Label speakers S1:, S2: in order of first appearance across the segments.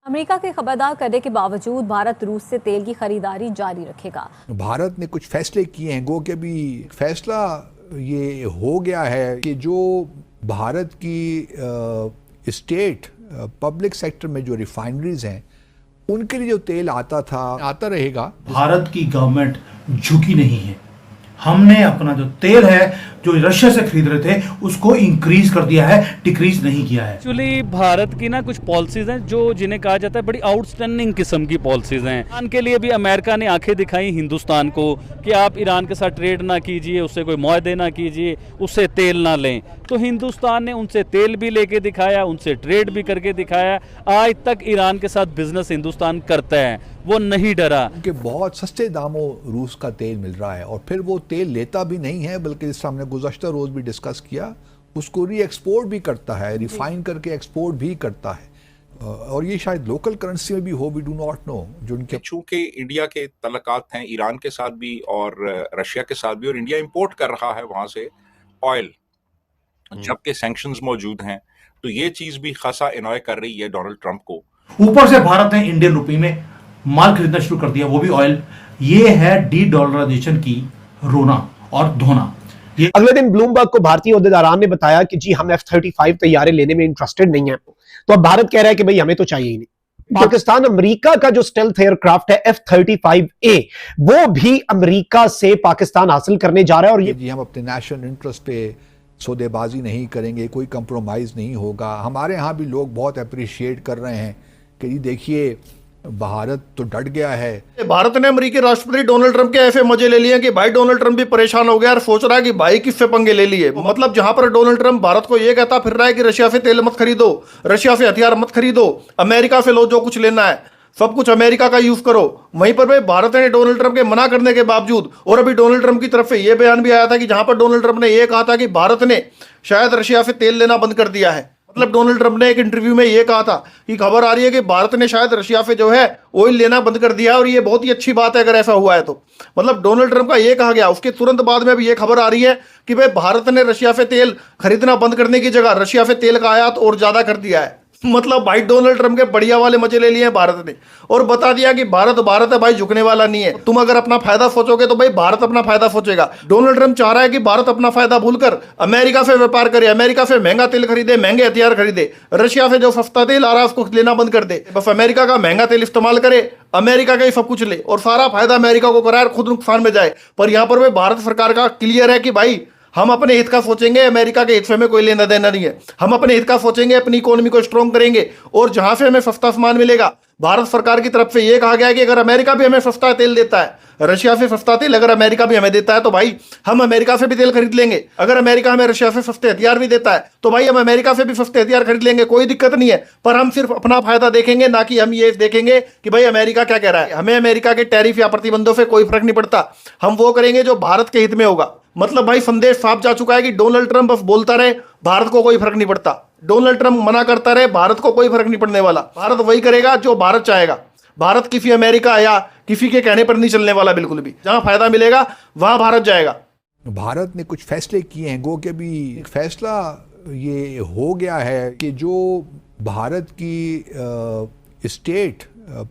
S1: America के खबरदार करने के बावजूद भारत रूस से तेल की खरीदारी जारी रखेगा।
S2: भारत ने कुछ फैसले किए हैं, गो के भी फैसला ये हो गया है कि जो भारत की स्टेट पब्लिक सेक्टर में जो रिफाइनरीज हैं उनके लिए जो तेल आता रहेगा।
S3: भारत की गवर्नमेंट झुकी नहीं है। हमने अपना जो तेल है जो रशिया से खरीद रहे थे उसको इंक्रीज कर दिया है, डिक्रीज नहीं किया है।
S4: एक्चुअली भारत की ना कुछ पॉलिसीज हैं जो जिन्हें कहा जाता है बड़ी आउटस्टैंडिंग किस्म की पॉलिसीज हैं। ईरान के लिए भी अमेरिका ने आंखें दिखाई हिंदुस्तान को कि आप ईरान के साथ ट्रेड ना कीजिए, उससे कोई मुआहदे ना कीजिए, उससे तेल ना लें। तो हिंदुस्तान ने उनसे तेल भी लेके दिखाया, उनसे ट्रेड भी करके दिखाया। आज तक ईरान के साथ बिजनेस हिंदुस्तान करता है, वो नहीं डरा।
S2: उनके बहुत सस्ते दामों रूस का तेल मिल रहा है और फिर वो तेल लेता भी नहीं है, बल्कि जिस हमने गुज़श्ता रोज भी डिस्कस किया, उसको री एक्सपोर्ट भी करता है, रिफाइन करके एक्सपोर्ट भी करता है। और ये शायद लोकल करेंसी में भी हो, वी डू नॉट नो। जो उनके
S5: चूंकि इंडिया के तल्लकात हैं ईरान के साथ भी और रशिया के साथ भी, और इंडिया इंपोर्ट कर रहा है वहां से ऑयल, जबकि सैंक्शंस मौजूद हैं, तो ये चीज भी खासा इनॉय कर रही है डोनाल्ड ट्रंप को।
S3: ऊपर से भारत ने इंडियन रुपी में माल खरीदना शुरू कर दिया, वो भी ऑयल। ये है डी डॉलराइजेशन की रोना और धोना।
S6: अगले दिन ब्लूमबर्ग को भारतीय ओहदेदारान ने बताया कि जी हम F-35 तैयारे लेने में इंटरेस्टेड नहीं है। तो अब भारत कह रहा है कि भाई हमें तो चाहिए ही नहीं। पाकिस्तान अमेरिका का जो स्टेल्थ एयरक्राफ्ट है F-35A, वो भी अमेरिका से पाकिस्तान हासिल करने जा रहा है। और ये
S2: जी हम अपने नेशनल इंटरेस्ट पे सौदेबाजी नहीं करेंगे, कोई कंप्रोमाइज नहीं होगा। हमारे यहाँ भी लोग बहुत अप्रिशिएट कर रहे हैं कि जी देखिए भारत तो डट गया है।
S7: भारत ने अमेरिकी राष्ट्रपति डोनाल्ड ट्रंप के ऐसे मजे ले लिए कि भाई डोनाल्ड ट्रंप भी परेशान हो गया और सोच रहा है कि भाई किससे पंगे ले लिए। मतलब जहां पर डोनाल्ड ट्रंप भारत को यह कहता फिर रहा है कि रशिया से तेल मत खरीदो, रशिया से हथियार मत खरीदो, अमेरिका से लो जो कुछ लेना है, सब कुछ अमेरिका का यूज करो। वहीं पर भाई भारत ने डोनाल्ड ट्रंप के मना करने के बावजूद, और अभी डोनाल्ड ट्रंप की तरफ से यह बयान भी आया था कि जहां पर डोनाल्ड ट्रंप ने यह कहा था कि भारत ने शायद रशिया से तेल लेना बंद कर दिया है। मतलब डोनाल्ड ट्रंप ने एक इंटरव्यू में यह कहा था कि खबर आ रही है कि भारत ने शायद रशिया से जो है ऑयल लेना बंद कर दिया, और ये बहुत ही अच्छी बात है अगर ऐसा हुआ है तो। मतलब डोनाल्ड ट्रंप का यह कहा गया, उसके तुरंत बाद में भी यह खबर आ रही है कि भाई भारत ने रशिया से तेल खरीदना बंद करने की जगह रशिया से तेल का आयात और ज्यादा कर दिया है। मतलब भाई डोनाल्ड ट्रंप के बढ़िया वाले मजे ले लिए हैं भारत ने, और बता दिया कि भारत है भाई, झुकने वाला नहीं है। तुम अगर अपना फायदा सोचोगे तो भाई भारत अपना फायदा सोचेगा। डोनाल्ड ट्रंप चाह रहा है कि भारत अपना फायदा भूलकर अमेरिका से व्यापार करे, अमेरिका से महंगा तेल खरीदे, महंगे हथियार खरीदे, रशिया से जो सस्ता तेल आ रहा है उसको लेना बंद कर दे, बस अमेरिका का महंगा तेल इस्तेमाल करे, अमेरिका का ही सब कुछ ले और सारा फायदा अमेरिका को कराए, खुद नुकसान में जाए। पर यहां पर भाई भारत सरकार का क्लियर है कि भाई हम अपने हित का सोचेंगे, अमेरिका के हित से हमें कोई लेना देना नहीं है। हम अपने हित का सोचेंगे, अपनी इकोनॉमी को स्ट्रॉन्ग करेंगे, और जहां से हमें सस्ता सामान मिलेगा, भारत सरकार की तरफ से यह कहा गया है कि अगर अमेरिका भी हमें सस्ता तेल देता है, रशिया से सस्ता तेल अगर अमेरिका भी हमें देता है तो भाई हम अमेरिका से भी तेल खरीद लेंगे। अगर अमेरिका हमें रशिया से सस्ते हथियार भी देता है तो भाई हम अमेरिका से भी सस्ते हथियार खरीद लेंगे, कोई दिक्कत नहीं है। पर हम सिर्फ अपना फायदा देखेंगे, ना कि हम ये देखेंगे कि भाई अमेरिका क्या कह रहा है। हमें अमेरिका के टैरिफ या प्रतिबंधों से कोई फर्क नहीं पड़ता, हम वो करेंगे जो भारत के हित में होगा। मतलब भाई संदेश साफ जा चुका है कि डोनाल्ड ट्रंप बस बोलता रहे, भारत को कोई फर्क नहीं पड़ता। डोनाल्ड ट्रंप मना करता रहे, भारत को कोई फर्क नहीं पड़ने वाला। भारत वही करेगा जो भारत चाहेगा। भारत किसी अमेरिका या किसी के कहने पर नहीं चलने वाला बिल्कुल भी। जहां फायदा मिलेगा वहां भारत जाएगा।
S2: भारत ने कुछ फैसले किए हैं, गो के भी फैसला ये हो गया है कि जो भारत की स्टेट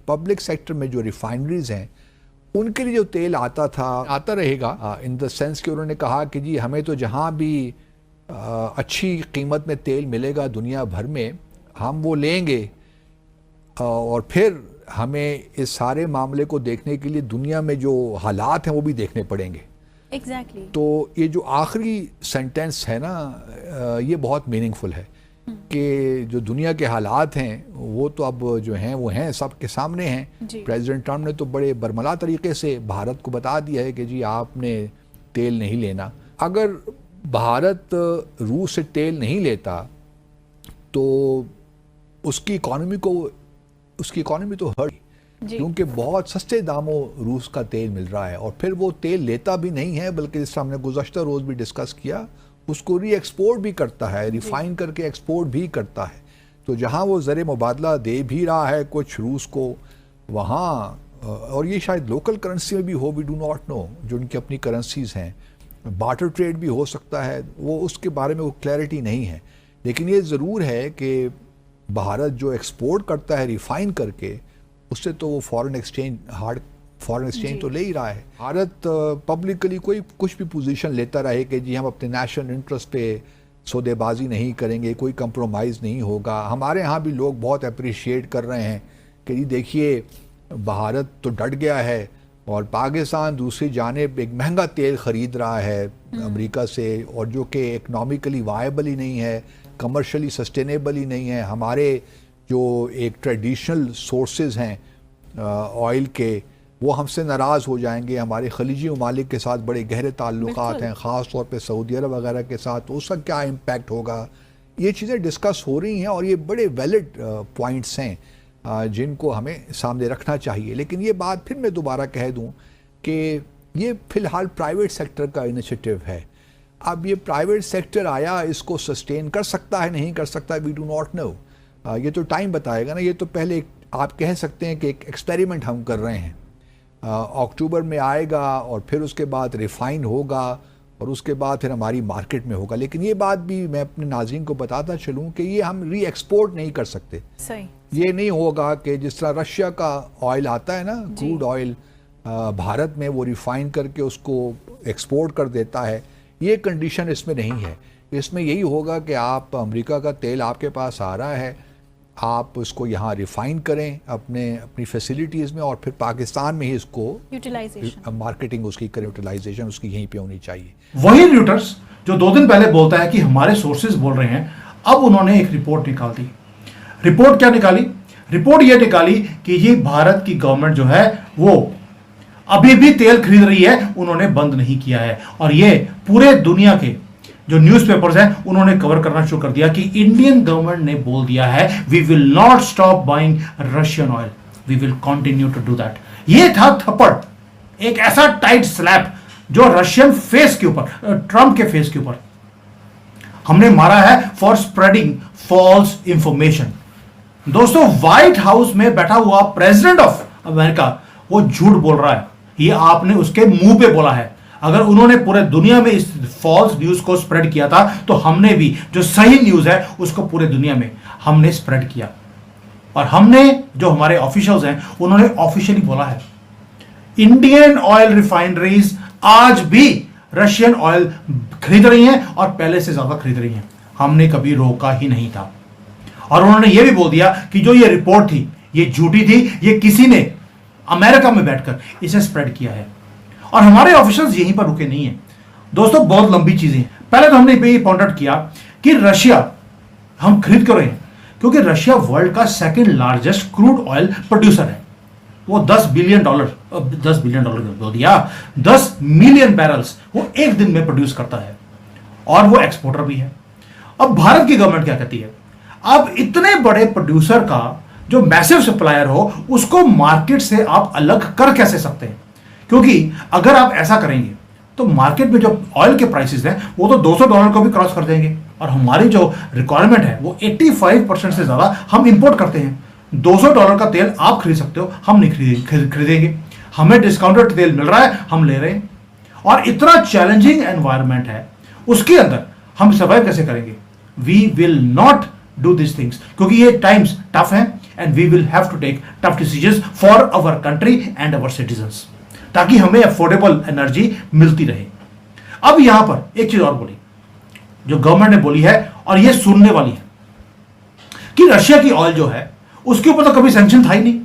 S2: पब्लिक सेक्टर में जो रिफाइनरीज हैं उनके लिए जो तेल आता रहेगा। इन द सेंस कि उन्होंने कहा कि जी हमें तो जहाँ भी अच्छी कीमत में तेल मिलेगा दुनिया भर में हम वो लेंगे, और फिर हमें इस सारे मामले को देखने के लिए दुनिया में जो हालात हैं वो भी देखने पड़ेंगे।
S1: एग्जैक्टली।
S2: तो ये जो आखिरी सेंटेंस है ना, ये बहुत मीनिंगफुल है कि जो दुनिया के हालात हैं वो तो अब जो हैं वो हैं, सबके सामने हैं। प्रेसिडेंट ट्रंप ने तो बड़े बरमला तरीके से भारत को बता दिया है कि जी आपने तेल नहीं लेना। अगर भारत रूस से तेल नहीं लेता तो उसकी इकॉनमी तो हर्ट, क्योंकि बहुत सस्ते दामों रूस का तेल मिल रहा है और फिर वो तेल लेता भी नहीं है, बल्कि जिस हमने गुज़श्ता रोज भी डिस्कस किया, उसको री एक्सपोर्ट भी करता है, रिफाइन करके एक्सपोर्ट भी करता है। तो जहाँ वो ज़र मुबादला दे भी रहा है कुछ रूस को, वहाँ और ये शायद लोकल करेंसी में भी हो, वी डू नॉट नो, जो उनकी अपनी करेंसीज हैं, बार्टर ट्रेड भी हो सकता है, वो उसके बारे में वो क्लैरिटी नहीं है। लेकिन ये ज़रूर है कि भारत जो एक्सपोर्ट करता है रिफाइन करके, उससे तो वो फॉरेन एक्सचेंज तो ले ही रहा है। भारत पब्लिकली कोई कुछ भी पोजीशन लेता रहे कि जी हम अपने नेशनल इंटरेस्ट पे सौदेबाजी नहीं करेंगे, कोई कंप्रोमाइज़ नहीं होगा। हमारे यहाँ भी लोग बहुत अप्रिशिएट कर रहे हैं कि जी देखिए भारत तो डट गया है और पाकिस्तान दूसरी जानिब एक महंगा तेल ख़रीद रहा है अमेरिका से, और जो कि इकनॉमिकली वायबल ही नहीं है, कमर्शली सस्टेनेबल ही नहीं है। हमारे जो एक ट्रेडिशनल सोर्सेज हैं ऑयल के, वो हमसे नाराज़ हो जाएंगे। हमारे खलीजी ममालिक के साथ बड़े गहरे ताल्लुकात हैं, ख़ास तौर पे सऊदी अरब वगैरह के साथ, तो उसका क्या इम्पैक्ट होगा। ये चीज़ें डिस्कस हो रही हैं और ये बड़े वैलिड पॉइंट्स हैं जिनको हमें सामने रखना चाहिए। लेकिन ये बात फिर मैं दोबारा कह दूं कि ये फ़िलहाल प्राइवेट सेक्टर का इनिशिएटिव है। अब ये प्राइवेट सेक्टर आया, इसको सस्टेन कर सकता है नहीं कर सकता, वी डू नॉट नो। ये तो टाइम बताएगा ना। ये तो पहले आप कह सकते हैं कि एक एक्सपेरिमेंट हम कर रहे हैं, अक्टूबर में आएगा और फिर उसके बाद रिफाइन होगा और उसके बाद फिर हमारी मार्केट में होगा। लेकिन ये बात भी मैं अपने नाज़रीन को बताता चलूँ कि ये हम री एक्सपोर्ट नहीं कर सकते।
S8: सही।
S2: ये नहीं होगा कि जिस तरह रशिया का ऑयल आता है ना, क्रूड ऑयल भारत में, वो रिफाइन करके उसको एक्सपोर्ट कर देता है। ये कंडीशन इसमें नहीं है। इसमें यही होगा कि आप अमेरिका का तेल आपके पास आ रहा है, आप उसको यहाँ रिफाइन करें अपनी फैसिलिटीज़ में, और फिर पाकिस्तान में ही इसको
S8: यूटिलाइजेशन,
S2: मार्केटिंग उसकी करें, यूटिलाइजेशन उसकी यहीं पे होनी चाहिए।
S3: वही र्यूटर्स जो 2 दिन पहले बोलता है कि हमारे सोर्सेज बोल रहे हैं, अब उन्होंने एक रिपोर्ट निकाल दी। रिपोर्ट क्या निकाली? रिपोर्ट ये निकाली कि ये भारत की गवर्नमेंट जो है वो अभी भी तेल खरीद रही है, उन्होंने बंद नहीं किया है। और ये पूरे दुनिया के जो न्यूज़पेपर्स हैं उन्होंने कवर करना शुरू कर दिया कि इंडियन गवर्नमेंट ने बोल दिया है we will not stop buying Russian oil, we will continue to do that. ये था थप्पड़, एक ऐसा टाइट स्लैप जो रशियन फेस के ऊपर, ट्रंप के फेस के ऊपर हमने मारा है फॉर स्प्रेडिंग फॉल्स इंफॉर्मेशन। दोस्तों, व्हाइट हाउस में बैठा हुआ प्रेसिडेंट ऑफ अमेरिका वो झूठ बोल रहा है, ये आपने उसके मुंह पे बोला है। अगर उन्होंने पूरे दुनिया में इस फॉल्स न्यूज को स्प्रेड किया था तो हमने भी जो सही न्यूज है उसको पूरे दुनिया में हमने स्प्रेड किया। और हमने जो हमारे ऑफिशियल्स हैं उन्होंने ऑफिशियली बोला है इंडियन ऑयल रिफाइनरीज आज भी रशियन ऑयल खरीद रही हैं और पहले से ज्यादा खरीद रही हैं। हमने कभी रोका ही नहीं था। और उन्होंने यह भी बोल दिया कि जो ये रिपोर्ट थी ये झूठी थी, ये किसी ने अमेरिका में बैठकर इसे स्प्रेड किया है। और हमारे ऑफिशियल्स यहीं पर रुके नहीं हैं। दोस्तों, बहुत लंबी चीजें हैं। पहले तो हमने ये पॉइंट आउट किया कि रशिया हम खरीद कर रहे हैं क्योंकि रशिया वर्ल्ड का 2nd largest crude oil producer है। वो $10 बिलियन बोल दिया, 10 मिलियन बैरल्स वो एक दिन में प्रोड्यूस करता है और वो एक्सपोर्टर भी है। अब भारत की गवर्नमेंट क्या कहती है, अब इतने बड़े प्रोड्यूसर का जो मैसिव सप्लायर हो उसको मार्केट से आप अलग कर कैसे सकते हैं? क्योंकि अगर आप ऐसा करेंगे तो मार्केट में जो ऑयल के प्राइसेस हैं वो तो $200 को भी क्रॉस कर जाएंगे। और हमारी जो रिक्वायरमेंट है वो 85% से ज्यादा हम इंपोर्ट करते हैं। $200 का तेल आप खरीद सकते हो, हम नहीं खरीदेंगे। हमें डिस्काउंटेड तेल मिल रहा है, हम ले रहे हैं। और इतना चैलेंजिंग एनवायरमेंट है, उसके अंदर हम सर्वाइव कैसे करेंगे? We will not do this things क्योंकि ये टाइम्स टफ हैं and we will have to take tough decisions for our country and our citizens, ताकि हमें अफोर्डेबल एनर्जी मिलती रहे। अब यहां पर एक चीज और बोली जो गवर्नमेंट ने बोली है और ये सुनने वाली है कि रशिया की ऑयल जो है उसके ऊपर तो कभी सैंक्शन था ही नहीं।